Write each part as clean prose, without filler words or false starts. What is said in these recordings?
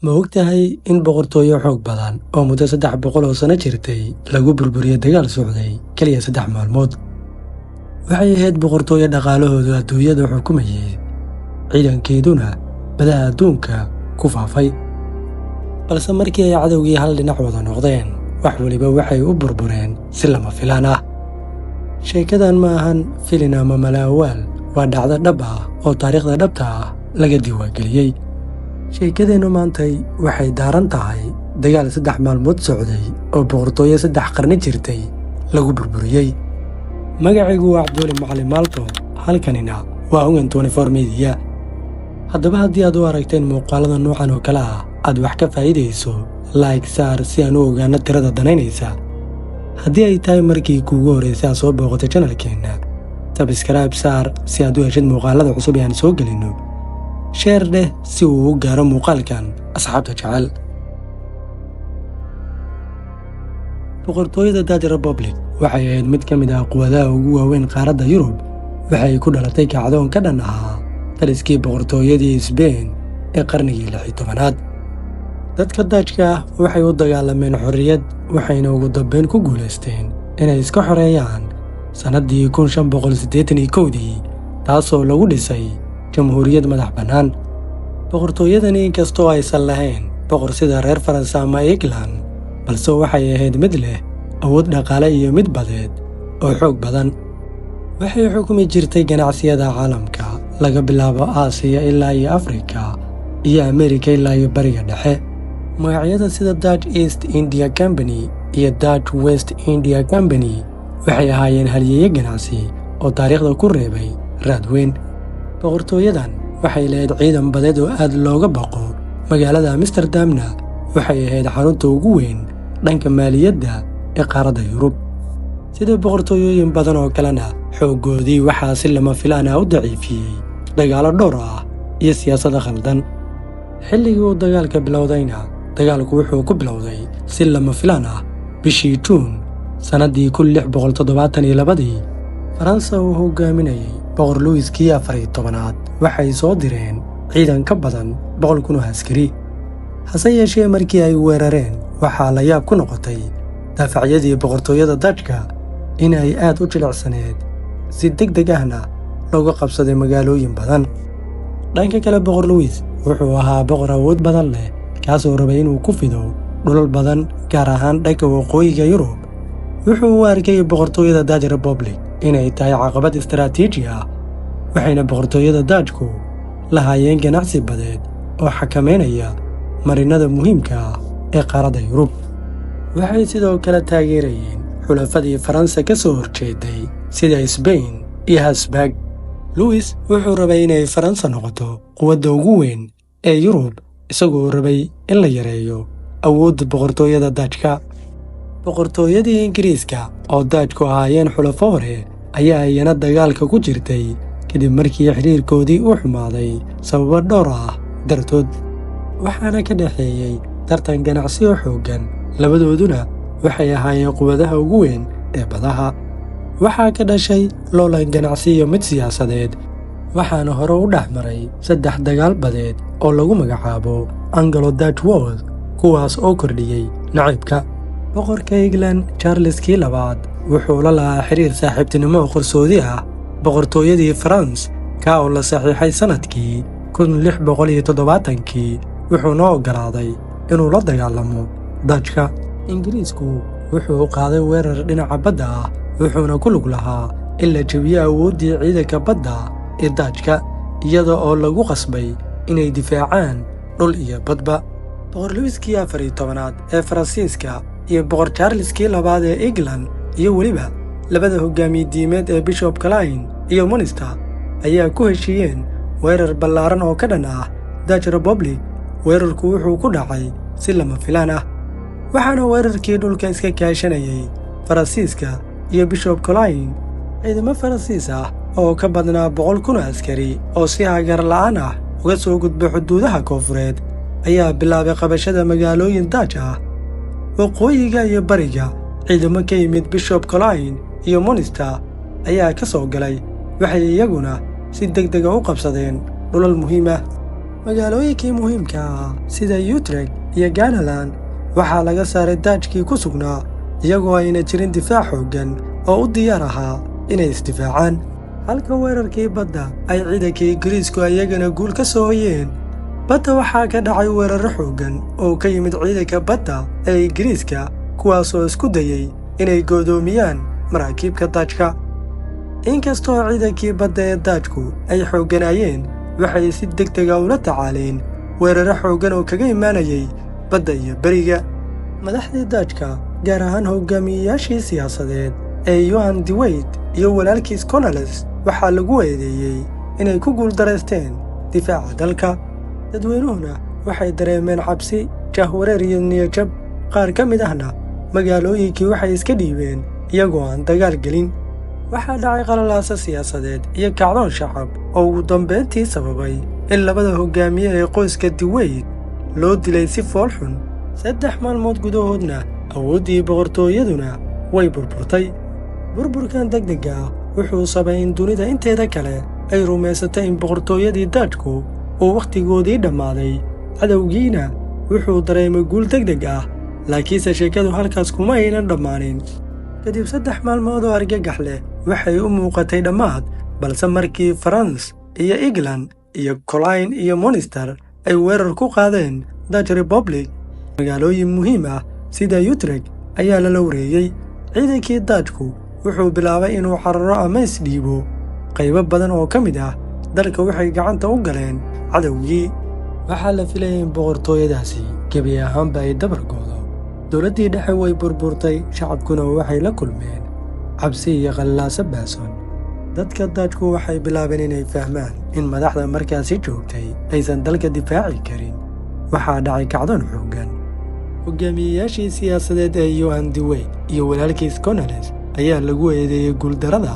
Ma ogtahay in boqortooyo xoog badan oo muddo 300 oo sano jirtay lagu burburiyay dagaal socday kaliya 3 maalmood? Waxay ahayd boqortooyo dhaqaalahoodu adduunyada xukumayay, ciidankeeduna badaha adduunka ku faafay. Balse markii ay cadowgii hal dhinac wada noqdeen, wax waliba waxay u burbureen si lama filaan ah. Sheekadan ma ahan filin ama malaawaal, waa dhacdo dhab ah oo taariikhda dhabta ah laga diiwaangeliyey. sheekadeennu maantay waxay daaran tahay dagaal 3 maalmood socday oo boqortooyo 3 qarni jirtay lagu burburiyey. Magacaygu waa Cabdulle Macalin Maalto, halkanina waa Ogan 24 Media. Haddaba haddii aad u aragteen muuqaalada noocan oo kale ah aad wax ka faa'iidayso, like saar si aan u ogaano tirada danaynaysa. Haddii ay tahay markii kuugu horreysay aad soo booqatay channelkeenna, subscribe saar si aad u heshid muuqaalada cusub ee aan soo gelino. sheer dheh si uu u gaaro muuqaalkan asxaabta jecel. boqortooyada Dutch Republic waxay ahayd mid ka mid ah quwadaha ugu waaweyn qaaradda Yurub. Waxay ku dhalatay kacdoon ka dhan ahaa taliskii boqortooyadii Spain ee qarnigii 16aad. dadka Dutchka waxay u dagaalameen xorriyad, waxayna ugu dambeyn ku guulaysteen inay iska xoreeyaan sanadii 1581 taasoo lagu dhisay jamhuuriyad madax bannaan. boqortooyadani inkastoo aysan lahayn boqor sida reer Faransa ama England, balse waxay ahayd mid leh awood dhaqaale iyo mid badeed oo xoog badan. waxay xukumi jirtay ganacsiyada caalamka laga bilaabo Aasiya ilaa iyo Afrika iyo Ameerika ilaa iyo Bariga Dhexe. magacyada sida Dutch East India Company iyo Dutch West India Company waxay ahaayeen halyeeye ganacsi oo taariikhda ku reebay raad weyn. boqortooyadan waxay lahayd ciidan badeed oo aad looga baqo. magaalada Amsterdamna waxay ahayd xarunta ugu weyn dhanka maaliyadda ee qaaradda Yurub. sida boqortooyooyin badan oo kalena, xooggoodii waxaa si lama filaan ah u daciifiyey dagaallo dhowr ah iyo siyaasado khaldan. xilligii uu dagaalka bilowdayna, dagaalku wuxuu ku bilowday si lama filaan ah bishii Juun sanadii 1672. Faransa uu hogaaminayay boqor Louis kii 14aad waxay soo direen ciidan ka badan 100,000 oo askari. hase yeeshee markii ay weerareen, waxaa la yaab ku noqotay daafacyadii boqortooyada Dutchka in ay aad u jilicsaneed, si degdeg ahna looga qabsaday magaalooyin badan. dhanka kale, boqor Louis wuxuu ahaa boqor awood badan leh, kaasoo rabay inuu ku fido dhulal badan, gaar ahaan dhanka waqooyiga Yurub. wuxuu u arkay boqortooyada Dutch Republic inay tahay caqabad istaraatiiji ah, waxayna boqortooyada Dutchku lahaayeen ganacsi badeed oo xakameynaya marinada muhiimka ah ee qaaradda Yurub. waxay sidoo kale taageerayeen xulafadii Faransa ka soo horjeeday sida Spain iyo Habsburg. Louis wuxuu rabay inay Faransa noqoto quwadda ugu weyn ee Yurub, isagoo rabay in la yareeyo awoodda boqortooyada Dutchka. boqortooyadii Ingiriiska oo Dutchku ahaayeen xulafo hore ayaa iyana dagaalka ku jirtay kadib markii xiriirkoodii u xumaaday sababo dhowr ah dartood. waxaana ka dhexeeyey tartan ganacsi oo xooggan, labadooduna waxay ahaayeen quwadaha ugu weyn ee badaha. waxaa ka dhashay loolan ganacsi iyo mid siyaasadeed, waxaana hore u dhex maray 3 dagaal badeed oo lagu magacaabo Anglo-Dutch War, kuwaas oo kordhiyey nacaybka. boqorka England Charles kii 2aad wuxuu la lahaa xiriir saaxiibtinimo oo qarsoodi ah boqortooyadii France, ka oo la saxiixay sanadkii 1670, wuxuuna oggolaaday inuu la dagaalamo Dutchka. Ingiriisku wuxuu qaaday weerar dhinaca badda ah, wuxuuna ku lug lahaa in la jabiyo awooddii ciidanka badda ee Dutchka, iyada oo lagu qasbay inay difaacaan dhul iyo badba. boqor Louis kii 14aad ee Faransiiska iyo boqor Charles kii 2aad ee England, iyo weliba labada hogaamiye diimeed ee Bishop Calain iyo Munster ayaa ku heshiiyeen weerar ballaaran oo ka dhan ah Dutch Republic. weerarku wuxuu ku dhacay si lama filaan ah, waxaana weerarkii dhulka iska kaashanayay Faransiiska iyo Bishop Calain. ciidamo Faransiis ah oo ka badnaa 100,000 askari oo si hagar la'aan ah uga soo gudbay xuduudaha koonfureed ayaa bilaabay qabashada magaalooyin Dutch ah. waqooyiga iyo bariga, ciidamo ka yimid Bishop Calain iyo Munster ayaa ka soo galay. waxay iyaguna si degdeg ah u qabsadeen dhulal muhiim ah. magaalooyinkii muhiimka ah sida Utrecht iyo Ganaland waxaa laga saaray daajkii ku sugnaa iyagoo ayna jirin difaac xooggan oo u diyaar ahaa inay isdifaacaan. halka weerarkii badda ay ciidankii Ingiriisku ayagana guul ka soo hoyeen. badda waxaa ka dhacay weeraro xooggan oo ka yimid ciidanka badda ee Ingiriiska kuwaasoo isku dayay inay goodoomiyaan maraakiibka daajka. inkastoo ciidankii badda ee daajku ay xoogganayeen, waxay si degdeg ah ula tacaaleen weeraro xooggan oo kaga imaanayay badda iyo beriga. madaxdii daajka, gaar ahaan hogaamiyeyaashii siyaasadeed ee Johan de Witt iyo walaalkiis Cornelis, waxaa lagu eedeeyey inay ku guuldareysteen difaaca dalka. dadweynuhuna waxay dareemeen cabsi, jahwareer iyo niyadjab. qaar ka mid ahna magaalooyinkii waxay iska dhiibeen iyagoo aan dagaal gelin. waxaa dhacay qalalaasa siyaasadeed iyo kacdoon shacab oo ugu dambeyntii sababay in labada hogaamiye ee qoyska de Witt loo dilay si fool xun. 3 maalmood gudahoodna awooddii boqortooyaduna way burburtay. burburkan degdega ah wuxuu sabay in dunida inteeda kale ay rumaysatay in boqortooyadii daajku uu wakhtigoodii dhammaaday. cadowgiina wuxuu dareemay guul degdeg ah, laakiinse sheekadu halkaas kuma aynan dhammaanin. kadib 3 maalmood oo argagax leh waxay u muuqatay dhammaad, balse markii France iyo England iyo Cologne iyo Munster ay weerar ku qaadeen Dutch Republic, magaalooyin muhiim ah sida Utrecht ayaa la wareegay. ciidankii daajku wuxuu bilaabay inuu cararo ama isdhiibo. qaybo badan oo ka mid ah dalka waxay gacanta u galeen cadowgii. waxaa la filayay in boqortooyadaasi gebi ahaanba ay dabargoodo. dowladdii dhexe way burburtay, shacabkuna waxay la kulmeen cabsi iyo qalalaasa baason. dadka daajku waxay bilaabeen inay fahmaan in madaxda markaasi joogtay aysan dalka difaaci karin. waxaa dhacay kacdoon xooggan. hogaamiyeyaashii siyaasadeed ee Johan de Witt iyo walaalkiis Cornelis ayaa lagu eedeeyey guuldarrada.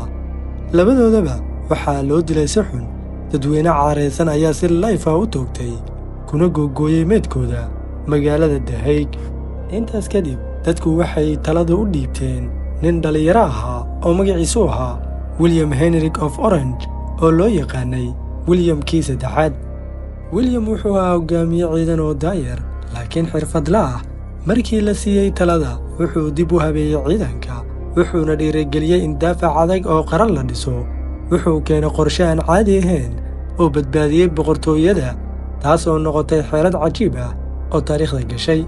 labadoodaba waxaa loo dilay si xun. dadweyne caaraysan ayaa si layf ah u toogtay kuna googooyey meydkooda magaalada The Hague. intaas kadib dadku waxay talada u dhiibteen nin dhallinyaro ahaa oo magaciisu ahaa William Henrik of Orange, oo loo yaqaanay Williamkii 3aad. William wuxuu ahaa hogaamiye ciidan oo daayar laakiin xirfadle ah. markii la siiyey talada wuxuu dib u habeeyey ciidanka, wuxuuna dhiirigeliyey in daafac adag oo qaran la dhiso. wuxuu keenay qorshe aan caadi ahayn oo badbaadiyey boqortooyada, taas oo noqotay xeelad cajiib ah oo taariikhda gashay.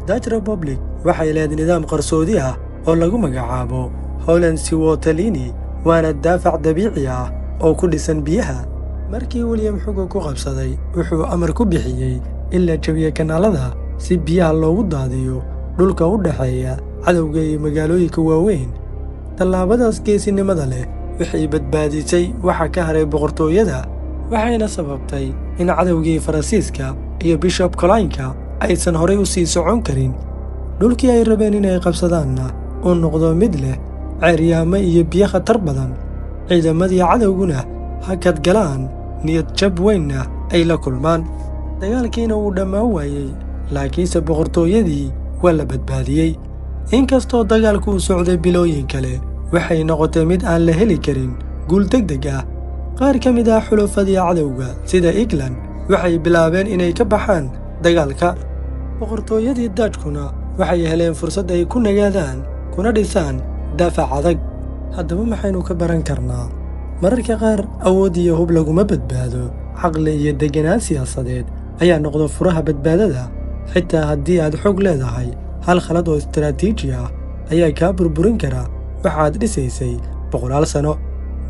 Dutch Republic waxay leedahay nidaam qarsoodi ah oo lagu magacaabo Hohenzollern, waana daafac dabiici ah oo ku dhisan biyaha. markii William xukunka ku qabsaday, wuxuu amar ku bixiyey in la jabiyo kanaalada si biyaha loogu daadiyo dhulka u dhaxeeya cadowga iyo magaalooyinka waaweyn. tallaabadaas geesinimada leh waxay badbaadisay waxa ka haray boqortooyada, waxayna sababtay in cadowgii Faransiiska iyo Bishop Colaynka aysan horay u sii socon karin. dhulkii ay rabeen inay qabsadaanna uu noqdo mid leh ceeryaamo iyo biyo khatar badan. ciidamadii cadowguna hakad galaan, niyad jab weynna ay la kulmaan. dagaalkiina wuu dhammaan waayey, laakiinse boqortooyadii waa la badbaadiyey. inkastoo dagaalku u socday bilooyin kale, waxay noqotay mid aan la heli karin guul degdeg ah. qaar ka mid ah xulafadii cadowga sida England waxay bilaabeen inay ka baxaan dagaalka. boqortooyadii daajkuna waxay heleen fursad ay ku nagaadaan kuna dhisaan daafac adag. haddaba maxaynu ka baran karnaa? mararka qaar awood iyo hub laguma badbaado, caqli iyo deganaan siyaasadeed ayaa noqda furaha badbaadada. xitaa haddii aad xog leedahay, hal khalad oo istaraatiiji ah ayaa kaa burburin kara waxaad dhisaysay 100 sano.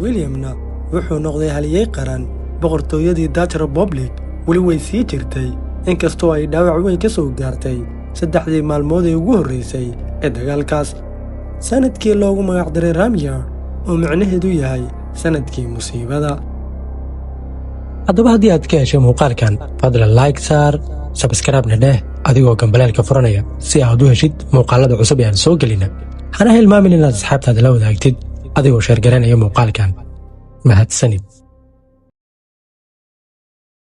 Williamna wuxuu noqday haliyey qaran. boqortooyadii Dutch Republic weli way sii jirtay, inkastoo ay dhaawac weyn ka soo gaartay 3 maalmood ee ugu horreysay ee dagaalkaas. sanadkii loogu magacdaray Ramyar, oo macnaheedu yahay sanadkii musiibada. haddaba haddii aad ka heshay muuqaalkan, fadlan like saar, subscribe-na dheh adigoo gambaleelka furanaya si aad u heshid muuqaalada cusub ee aan soo gelina. hana hilmaamin inaad asxaabtaada la wadaagtid adigoo sheer garanaya muuqaalkan. mahadsanid.